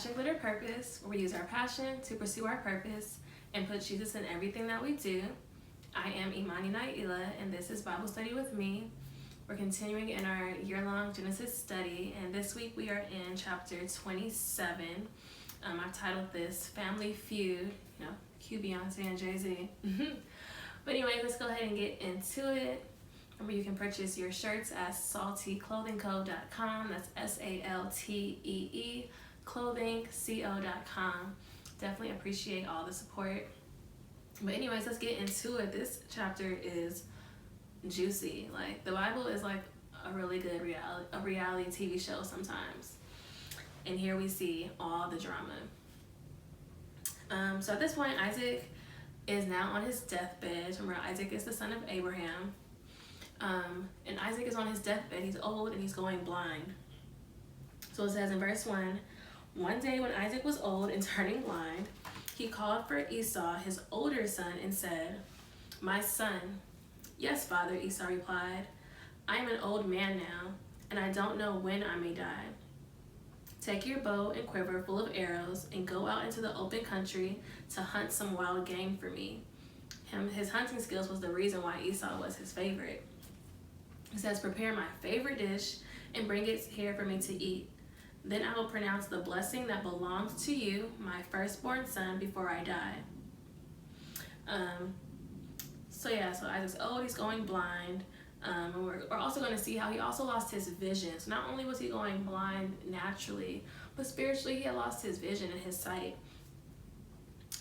Passion Glitter Purpose, where we use our passion to pursue our purpose and put Jesus in everything that we do. I am Imani Naila, and this is Bible Study with me. We're continuing in our year-long Genesis study, and this week we are in chapter 27. I've titled this Family Feud, cue Beyonce and Jay-Z. But anyway, let's go ahead and get into it. Remember, you can purchase your shirts at saltyclothingco.com. That's SALTEE clothingco.com. Definitely appreciate all the support. But anyways, let's get into it. This chapter is juicy. Like, the Bible is like a really good reality TV show sometimes. And here we see all the drama. So at this point, Isaac is now on his deathbed. Remember, Isaac is the son of Abraham. And Isaac is on his deathbed. He's old and he's going blind. So it says in verse 1, one day when Isaac was old and turning blind, he called for Esau, his older son, and said, "My son." "Yes, father," Esau replied. "I am an old man now, and I don't know when I may die. Take your bow and quiver full of arrows and go out into the open country to hunt some wild game for me." His hunting skills was the reason why Esau was his favorite. He says, "Prepare my favorite dish and bring it here for me to eat. Then I will pronounce the blessing that belongs to you, my firstborn son, before I die." So Isaac's old, he's going blind. And we're also going to see how he also lost his vision. So not only was he going blind naturally, but spiritually he had lost his vision and his sight.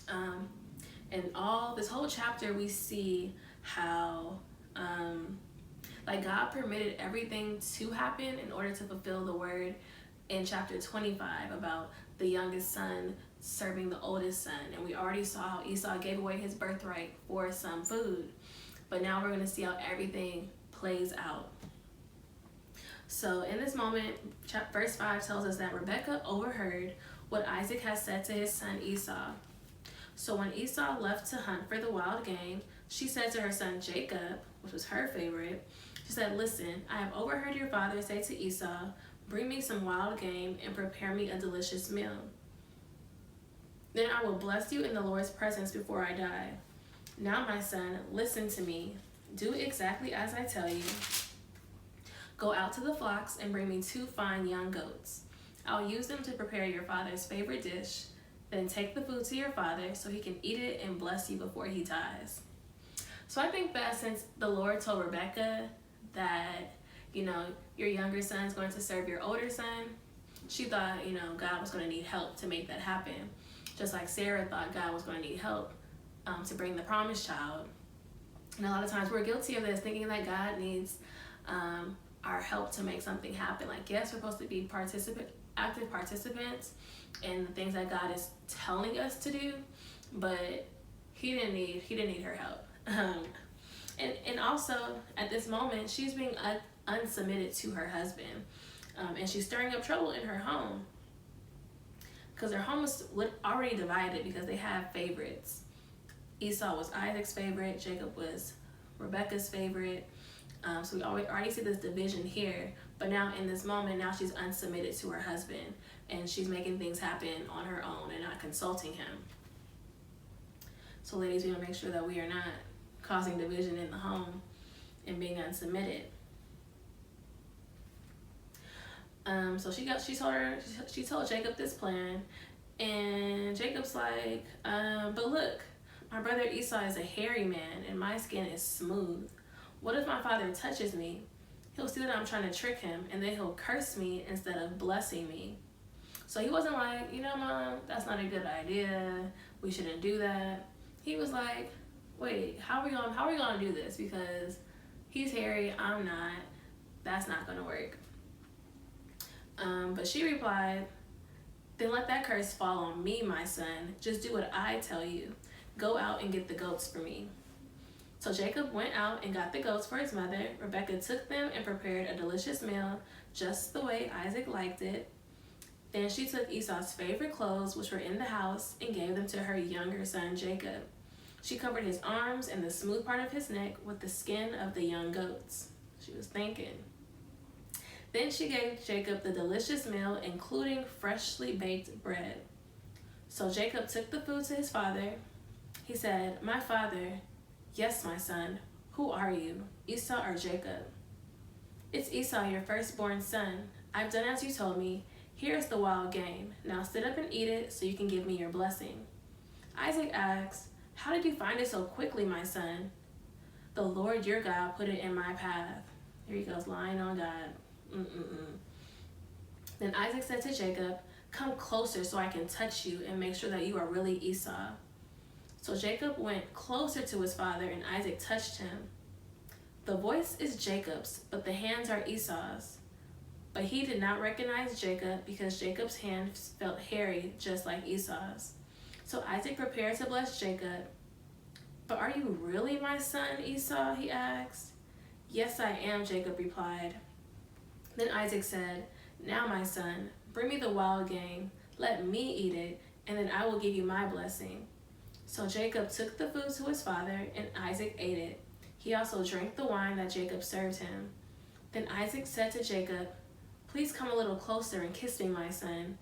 And all this whole chapter we see how God permitted everything to happen in order to fulfill the word in chapter 25 about the youngest son serving the oldest son. And we already saw how Esau gave away his birthright for some food. But now we're going to see how everything plays out. So in this moment, verse 5 tells us that Rebekah overheard what Isaac had said to his son Esau. So when Esau left to hunt for the wild game, she said to her son Jacob, which was her favorite, she said, "Listen, I have overheard your father say to Esau, 'Bring me some wild game and prepare me a delicious meal. Then I will bless you in the Lord's presence before I die. Now, my son, listen to me. Do exactly as I tell you. Go out to the flocks and bring me 2 fine young goats. I'll use them to prepare your father's favorite dish. Then take the food to your father so he can eat it and bless you before he dies.'" So I think that since the Lord told Rebekah that, your younger son is going to serve your older son, she thought, God was going to need help to make that happen. Just like Sarah thought God was going to need help to bring the promised child. And a lot of times we're guilty of this, thinking that God needs our help to make something happen. Like, yes, we're supposed to be active participants in the things that God is telling us to do, but he didn't need her help. And also at this moment, she's being unsubmitted to her husband, and she's stirring up trouble in her home because their home was already divided because they have favorites. Esau was Isaac's favorite, Jacob was Rebekah's favorite. So we already see this division here, but now in this moment, now she's unsubmitted to her husband, and she's making things happen on her own and not consulting him. So ladies, we want to make sure that we are not causing division in the home and being unsubmitted. So she told Jacob this plan, and Jacob's like, "But look, my brother Esau is a hairy man and my skin is smooth. What if my father touches me? He'll see that I'm trying to trick him, and then he'll curse me instead of blessing me." So he wasn't like, "Mom, that's not a good idea. We shouldn't do that." He was like, "Wait, how are we gonna do this? Because he's hairy, I'm not. That's not gonna work." But she replied, "Then let that curse fall on me, my son. Just do what I tell you. Go out and get the goats for me." So Jacob went out and got the goats for his mother. Rebekah took them and prepared a delicious meal, just the way Isaac liked it. Then she took Esau's favorite clothes, which were in the house, and gave them to her younger son Jacob. She covered his arms and the smooth part of his neck with the skin of the young goats. She was thinking. Then she gave Jacob the delicious meal, including freshly baked bread. So Jacob took the food to his father. He said, "My father." "Yes, my son. Who are you, Esau or Jacob?" "It's Esau, your firstborn son. I've done as you told me. Here's the wild game. Now sit up and eat it so you can give me your blessing." Isaac asked, "How did you find it so quickly, my son?" "The Lord your God put it in my path." Here he goes, lying on God. Then Isaac said to Jacob, "Come closer so I can touch you and make sure that you are really Esau." So Jacob went closer to his father, and Isaac touched him. The voice is Jacob's, but the hands are Esau's. But he did not recognize Jacob because Jacob's hands felt hairy, just like Esau's. So Isaac prepared to bless Jacob. "But are you really my son, Esau?" he asked. "Yes, I am," Jacob replied. Then Isaac said, "Now, my son, bring me the wild game. Let me eat it, and then I will give you my blessing." So Jacob took the food to his father, and Isaac ate it. He also drank the wine that Jacob served him. Then Isaac said to Jacob, "Please come a little closer and kiss me, my son."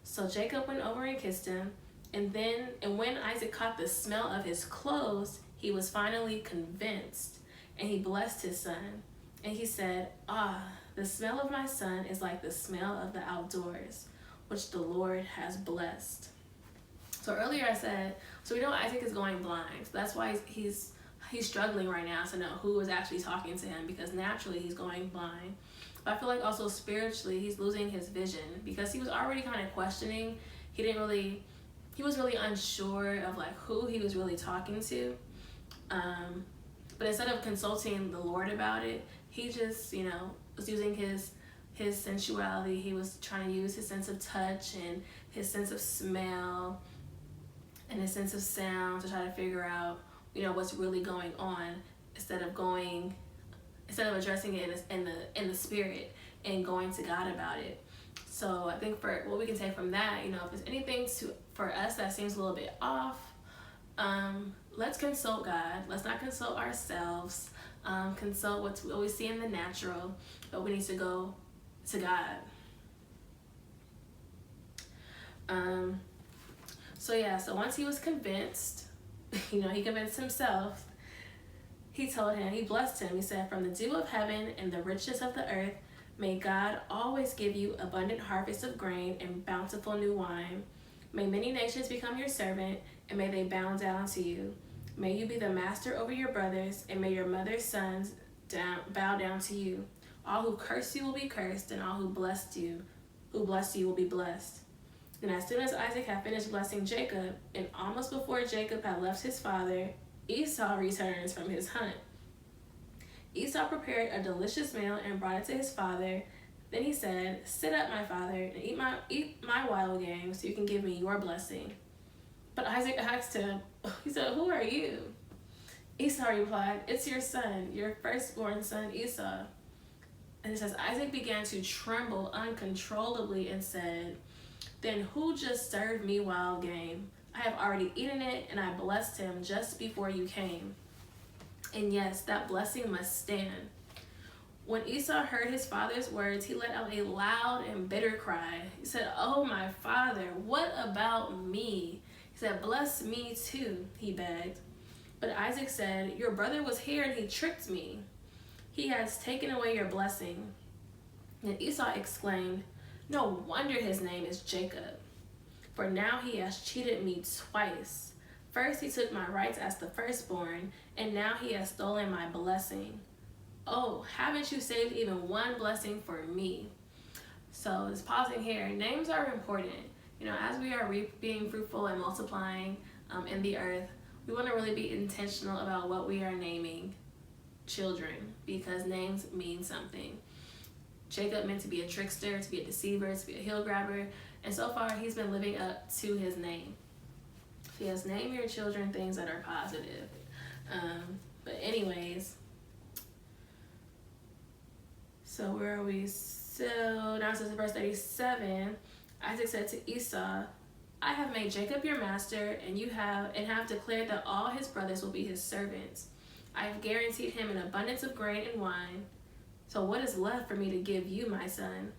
So Jacob went over and kissed him, and when Isaac caught the smell of his clothes, he was finally convinced, and he blessed his son. And he said, "Ah, the smell of my son is like the smell of the outdoors, which the Lord has blessed." So earlier I said, so we know Isaac is going blind. So that's why he's struggling right now to know who is actually talking to him, because naturally he's going blind. But I feel like also spiritually he's losing his vision because he was already kind of questioning. He was really unsure of like who he was really talking to. But instead of consulting the Lord about it, he just, was using his sensuality. He was trying to use his sense of touch and his sense of smell and his sense of sound to try to figure out, what's really going on instead of addressing it in the spirit and going to God about it. So I think for what we can take from that, if there's anything for us that seems a little bit off, let's consult God. Let's not consult ourselves. Consult what we see in the natural, but we need to go to God. So once he was convinced, he convinced himself, he blessed him. He said, "From the dew of heaven and the richness of the earth, may God always give you abundant harvest of grain and bountiful new wine. May many nations become your servant, and may they bow down to you. May you be the master over your brothers, and may your mother's sons bow down to you. All who curse you will be cursed, and all who bless you will be blessed." And as soon as Isaac had finished blessing Jacob, and almost before Jacob had left his father, Esau returns from his hunt. Esau prepared a delicious meal and brought it to his father. Then he said, "Sit up, my father, and eat my wild game so you can give me your blessing." But Isaac asked him, he said, "Who are you?" Esau replied, "It's your son, your firstborn son Esau." And it says, Isaac began to tremble uncontrollably and said, "Then who just served me wild game? I have already eaten it, and I blessed him just before you came. And yes, that blessing must stand." When Esau heard his father's words, he let out a loud and bitter cry. He said, "Oh, my father, what about me?" He said, "Bless me too," he begged. But Isaac said, "Your brother was here and he tricked me. He has taken away your blessing." And Esau exclaimed, "No wonder his name is Jacob, for now he has cheated me twice. First he took my rights as the firstborn, and now he has stolen my blessing. Oh, haven't you saved even one blessing for me?" So just pausing here, names are important. As we are being fruitful and multiplying in the earth, we want to really be intentional about what we are naming children, because names mean something. Jacob meant to be a trickster, to be a deceiver, to be a heel grabber, and so far he's been living up to his name. So yes, name your children things that are positive. But anyways, so where are we? So now it says in verse 37, Isaac said to Esau, "I have made Jacob your master, and have declared that all his brothers will be his servants. I have guaranteed him an abundance of grain and wine." So what is left for me to give you, my son?"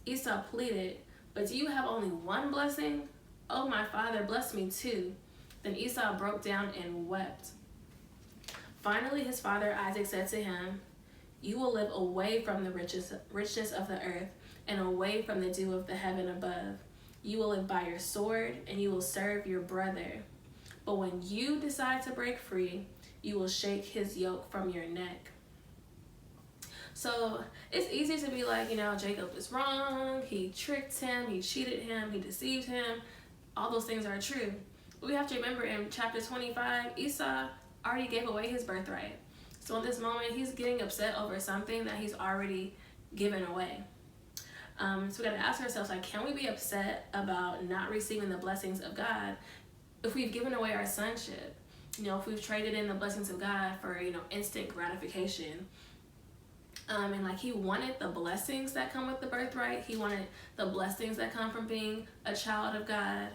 Esau pleaded, "But do you have only one blessing? Oh, my father, bless me too." Then Esau broke down and wept. Finally, his father Isaac said to him, "You will live away from the richness of the earth and away from the dew of the heaven above. You will live by your sword and you will serve your brother. But when you decide to break free, you will shake his yoke from your neck." So it's easy to be like, Jacob is wrong. He tricked him. He cheated him. He deceived him. All those things are true. But we have to remember in chapter 25, Esau already gave away his birthright. So in this moment, he's getting upset over something that he's already given away. So we got to ask ourselves, can we be upset about not receiving the blessings of God if we've given away our sonship? If we've traded in the blessings of God for, instant gratification. And he wanted the blessings that come with the birthright. He wanted the blessings that come from being a child of God.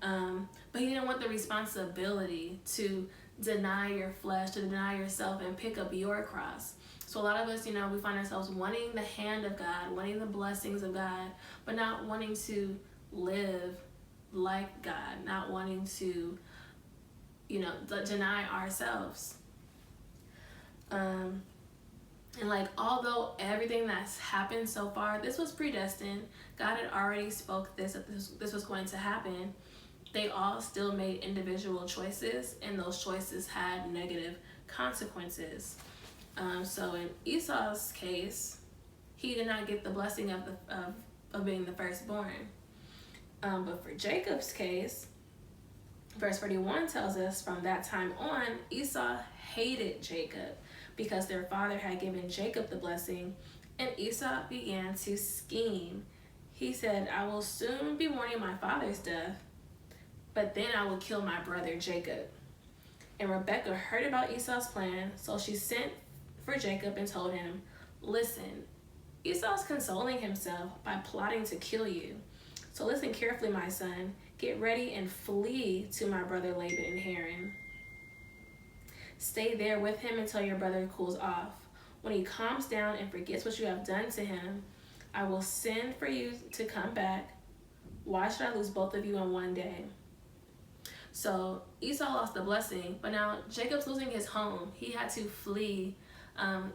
But he didn't want the responsibility to deny your flesh, to deny yourself and pick up your cross. So a lot of us, we find ourselves wanting the hand of God, wanting the blessings of God, but not wanting to live like God, not wanting to, deny ourselves. And although everything that's happened so far, this was predestined. God had already spoke that this was going to happen. They all still made individual choices, and those choices had negative consequences. So in Esau's case, he did not get the blessing of being the firstborn. But for Jacob's case, verse 41 tells us, from that time on, Esau hated Jacob because their father had given Jacob the blessing, and Esau began to scheme. He said, "I will soon be mourning my father's death, but then I will kill my brother Jacob." And Rebekah heard about Esau's plan, so she sent for Jacob and told him, "Listen, Esau's consoling himself by plotting to kill you. So listen carefully, my son. Get ready and flee to my brother Laban in Haran. Stay there with him until your brother cools off. When he calms down and forgets what you have done to him, I will send for you to come back. Why should I lose both of you in one day?" So Esau lost the blessing, but now Jacob's losing his home. He had to flee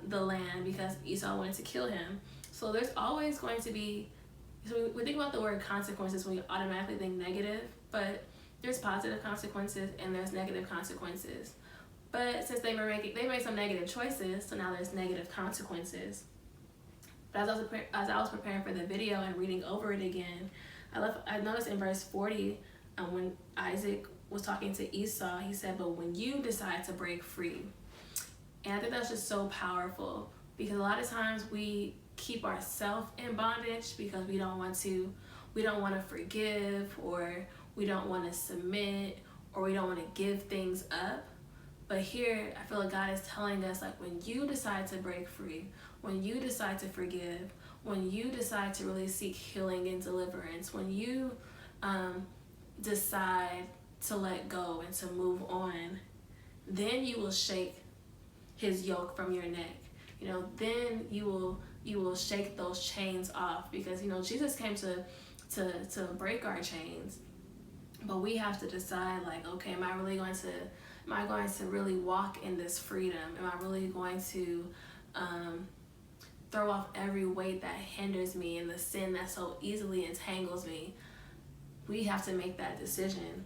the land because Esau wanted to kill him. So there's always going to be, so we think about the word consequences when we automatically think negative, but there's positive consequences and there's negative consequences. But since they made some negative choices, so now there's negative consequences. But as I was preparing for the video and reading over it again, I noticed in verse 40, when Isaac was talking to Esau, he said, "But when you decide to break free." And I think that's just so powerful, because a lot of times we keep ourselves in bondage because we don't want to forgive, or we don't want to submit, or we don't want to give things up. But here, I feel like God is telling us, when you decide to break free, when you decide to forgive, when you decide to really seek healing and deliverance, when you decide to let go and to move on, then you will shake his yoke from your neck. Then you will shake those chains off, because Jesus came to break our chains. But we have to decide, okay, am I going to really walk in this freedom? Am I really going to throw off every weight that hinders me and the sin that so easily entangles me? We have to make that decision.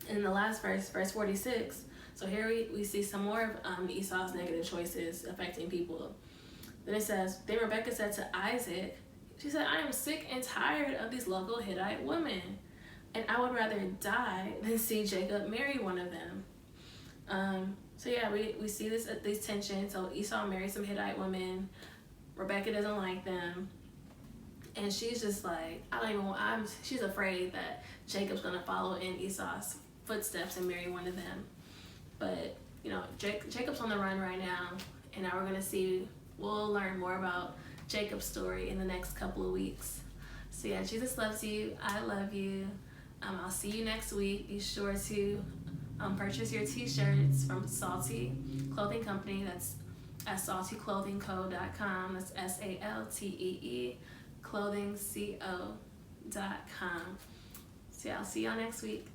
In the last verse 46, so here we see some more of Esau's negative choices affecting people. Then it says, "Then Rebekah said to Isaac," she said, "I am sick and tired of these local Hittite women, and I would rather die than see Jacob marry one of them." So yeah, we see these tensions. So Esau married some Hittite women. Rebekah doesn't like them, and she's just like, she's afraid that Jacob's gonna follow in Esau's footsteps and marry one of them. But Jacob's on the run right now, and now we'll learn more about Jacob's story in the next couple of weeks. So yeah, Jesus loves you. I love you. I'll see you next week. Be sure to purchase your t-shirts from Salty Clothing Company. That's at saltyclothingco.com. That's SALTEE clothingco.com. So I'll see y'all next week.